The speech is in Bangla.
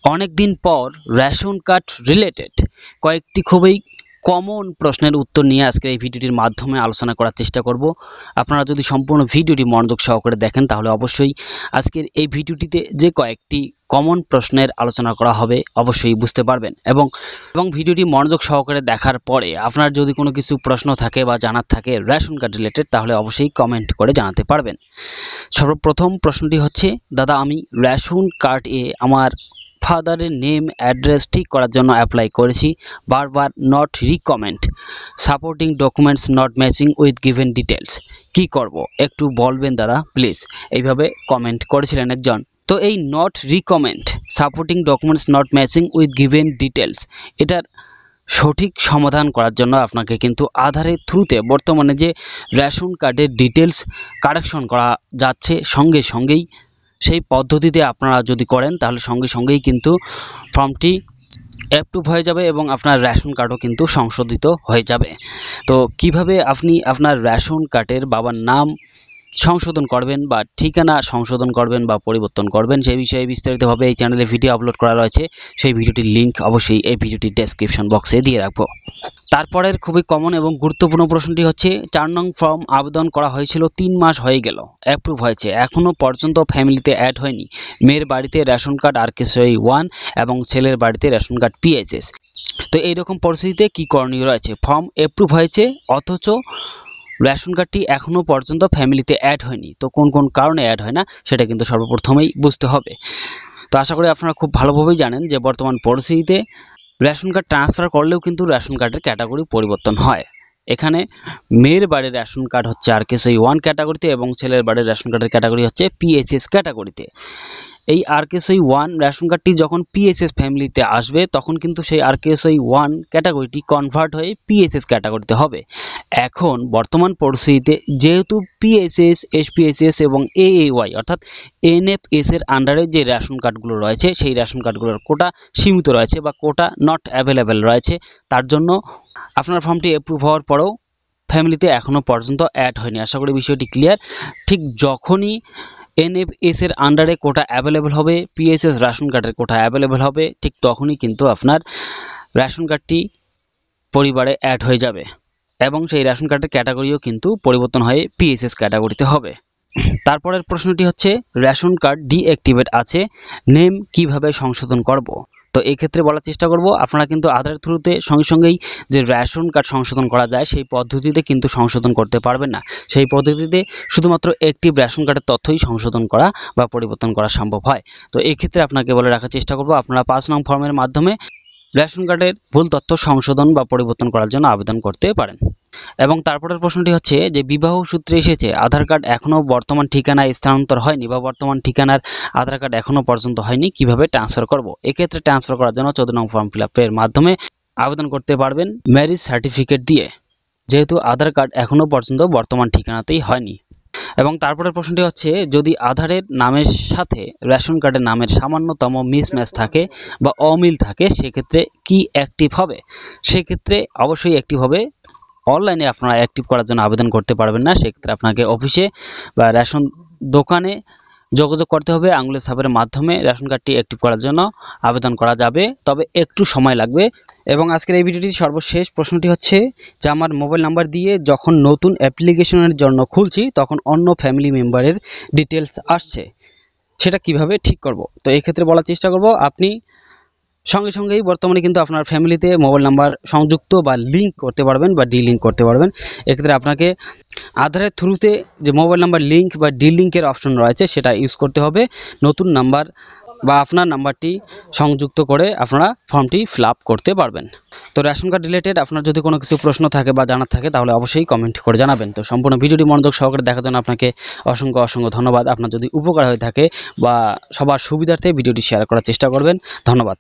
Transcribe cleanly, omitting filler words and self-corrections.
অনেক দিন পর রেশন কার্ড রিলেটেড কয়েকটি খুবই কমন প্রশ্নের উত্তর নিয়ে আজকে এই ভিডিওটির মাধ্যমে আলোচনা করার চেষ্টা করব। আপনারা যদি সম্পূর্ণ ভিডিওটি মনোযোগ সহকারে দেখেন তাহলে অবশ্যই আজকের এই ভিডিওটিতে যে কয়েকটি কমন প্রশ্নের আলোচনা করা হবে অবশ্যই বুঝতে পারবেন এবং ভিডিওটি মনোযোগ সহকারে দেখার পরে আপনার যদি কোনো কিছু প্রশ্ন থাকে বা জানার থাকে রেশন কার্ড রিলেটেড তাহলে অবশ্যই কমেন্ট করে জানাতে পারবেন। সর্বপ্রথম প্রশ্নটি হচ্ছে, দাদা আমি রেশন কার্ডে আমার ফাদারের নেম অ্যাড্রেস ঠিক করার জন্য অ্যাপ্লাই করেছি, বারবার not recommend, supporting documents not matching with given details, কি করব একটু বলবেন দাদা প্লিজ, এইভাবে কমেন্ট করেছিলেন একজন। তো এই not recommend, supporting documents not matching with given details, এটার সঠিক সমাধান করার জন্য আপনাকে কিন্তু আধারের থ্রুতে বর্তমানে যে রেশন কার্ডের ডিটেলস কারেকশন করা যাচ্ছে সঙ্গে সঙ্গেই সেই পদ্ধতিতে আপনারা যদি করেন তাহলে সঙ্গে সঙ্গেই কিন্তু ফর্মটি অ্যাপ্রুভ হয়ে যাবে এবং আপনার রেশন কার্ডও কিন্তু সংশোধিত হয়ে যাবে। তো কিভাবে আপনি আপনার রেশন কার্ডের বাবার নাম সংশোধন করবেন বা ঠিকানা সংশোধন করবেন বা পরিবর্তন করবেন সেই বিষয়ে বিস্তারিতভাবে এই চ্যানেলে ভিডিও আপলোড করা রয়েছে, সেই ভিডিওটির লিঙ্ক অবশ্যই এই ভিডিওটির ডেসক্রিপশন বক্সে দিয়ে রাখবো। তারপরের খুবই কমন এবং গুরুত্বপূর্ণ প্রশ্নটি হচ্ছে, 4 নং ফর্ম আবেদন করা হয়েছিল 3 মাস হয়ে গেল, অ্যাপ্রুভ হয়েছে, এখনও পর্যন্ত ফ্যামিলিতে অ্যাড হয়নি, মেয়ের বাড়িতে রেশন কার্ড RK-SOI 1 এবং ছেলের বাড়িতে রেশন কার্ড PHS। তো এইরকম পরিস্থিতিতে কী করণীয় রয়েছে? ফর্ম অ্যাপ্রুভ হয়েছে অথচ রেশন কার্ডটি এখনও পর্যন্ত ফ্যামিলিতে অ্যাড হয়নি, তো কোন কোন কারণে অ্যাড হয় না সেটা কিন্তু সর্বপ্রথমেই বুঝতে হবে। তো আশা করি আপনারা খুব ভালোভাবেই জানেন যে বর্তমান পরিস্থিতিতে রেশন কার্ড ট্রান্সফার করলেও কিন্তু রেশন কার্ডের ক্যাটাগরি পরিবর্তন হয়। এখানে মেয়ের বাড়ির রেশন কার্ড হচ্ছে RK-SOI 1 ক্যাটাগরিতে এবং ছেলের বাড়ির রেশন কার্ডের ক্যাটাগরি হচ্ছে PHS ক্যাটাগরিতে। এই RK-SOI 1 রেশন কার্ডটি যখন PHS ফ্যামিলিতে আসবে তখন কিন্তু সেই RK-SOI 1 ক্যাটাগরিটি কনভার্ট হয়ে PHS ক্যাটাগরিতে হবে। এখন বর্তমান পরিস্থিতিতে যেহেতু PHS, SPHS এবং AAY অর্থাৎ NFS এর আন্ডারে যে রেশন কার্ডগুলো রয়েছে সেই রেশন কার্ডগুলোর কোটা সীমিত রয়েছে বা কোটা নট অ্যাভেলেবেল রয়েছে, তার জন্য আপনার ফর্মটি অ্যাপ্রুভ হওয়ার পরেও ফ্যামিলিতে এখনও পর্যন্ত অ্যাড হয়নি। আশা করি বিষয়টি ক্লিয়ার। ঠিক যখনই NFS এর আন্ডারে কোটা অ্যাভেলেবেল হবে, PHS রেশন কার্ডের কোটা অ্যাভেলেবেল হবে, ঠিক তখনই কিন্তু আপনার রেশন কার্ডটি পরিবারে অ্যাড হয়ে যাবে এবং সেই রেশন কার্ডের ক্যাটাগরিও কিন্তু পরিবর্তন হয়ে PHS ক্যাটাগরিতে হবে। তারপরের প্রশ্নটি হচ্ছে, রেশন কার্ড ডিঅ্যাক্টিভেট আছে, নেম কিভাবে সংশোধন করব? তো এই ক্ষেত্রে বলার চেষ্টা করব, আপনারা কিন্তু আধার থ্রুতে সঙ্গে সঙ্গেই যে রেশন কার্ড সংশোধন করা যায় সেই পদ্ধতিতে কিন্তু সংশোধন করতে পারবেন না। সেই পদ্ধতিতে শুধুমাত্র অ্যাক্টিভ রেশন কার্ডের তথ্যই সংশোধন করা বা পরিবর্তন করা সম্ভব হয়। তো এই ক্ষেত্রে আপনাকে বলে রাখার চেষ্টা করব, আপনারা 5 নং ফর্মের মাধ্যমে রেশন কার্ডের ভুল তথ্য সংশোধন বা পরিবর্তন করার জন্য আবেদন করতে পারেন। এবং তারপরের প্রশ্নটি হচ্ছে যে বিবাহ সূত্রে এসেছে, আধার কার্ড এখনও বর্তমান ঠিকানায় স্থানান্তর হয়নি বা বর্তমান ঠিকানার আধার কার্ড এখনও পর্যন্ত হয়নি, কিভাবে ট্রান্সফার করব? এক্ষেত্রে ট্রান্সফার করার জন্য 14 নং ফর্ম ফিল আপের মাধ্যমে আবেদন করতে পারবেন ম্যারেজ সার্টিফিকেট দিয়ে, যেহেতু আধার কার্ড এখনও পর্যন্ত বর্তমান ঠিকানাতেই হয়নি। এবং তারপরের প্রশ্নটি হচ্ছে, যদি আধারের নামের সাথে রেশন কার্ডের নামের সামান্যতম মিসম্যাচ থাকে বা অমিল থাকে সেক্ষেত্রে কি অ্যাক্টিভ হবে? সেক্ষেত্রে অবশ্যই অ্যাক্টিভ হবে। অনলাইনে আপনারা অ্যাক্টিভ করার জন্য আবেদন করতে পারবেন না, সেক্ষেত্রে আপনাকে অফিসে বা রেশন দোকানে যোগাযোগ করতে হবে। আঙুলের ছাপের মাধ্যমে রেশন কার্ডটি অ্যাক্টিভ করার জন্য আবেদন করা যাবে, তবে একটু সময় লাগবে। এবং আজকের এই ভিডিওটির সর্বশেষ প্রশ্নটি হচ্ছে যে আমার মোবাইল নাম্বার দিয়ে যখন নতুন অ্যাপ্লিকেশনের জন্য খুলছি তখন অন্য ফ্যামিলি মেম্বারের ডিটেলস আসছে, সেটা কিভাবে ঠিক করব? তো এই ক্ষেত্রে বলার চেষ্টা করব, আপনি সঙ্গে সঙ্গেই বর্তমানে কিন্তু আপনার ফ্যামিলিতে মোবাইল নাম্বার সংযুক্ত বা লিঙ্ক করতে পারবেন বা ডিলিঙ্ক করতে পারবেন। এক্ষেত্রে আপনাকে আধারের থ্রুতে যে মোবাইল নাম্বার লিঙ্ক বা ডিলিঙ্কের অপশন রয়েছে সেটা ইউজ করতে হবে। নতুন নাম্বার বা আপনার নাম্বারটি সংযুক্ত করে আপনারা ফর্মটি ফিল আপ করতে পারবেন। তো রেশন কার্ড রিলেটেড আপনার যদি কোনো কিছু প্রশ্ন থাকে বা জানার থাকে তাহলে অবশ্যই কমেন্ট করে জানাবেন। তো সম্পূর্ণ ভিডিওটি মনোযোগ সহকারে দেখার জন্য আপনাকে অসংখ্য অসংখ্য ধন্যবাদ। আপনার যদি উপকার হয়ে থাকে বা সবার সুবিধার্থে ভিডিওটি শেয়ার করার চেষ্টা করবেন। ধন্যবাদ।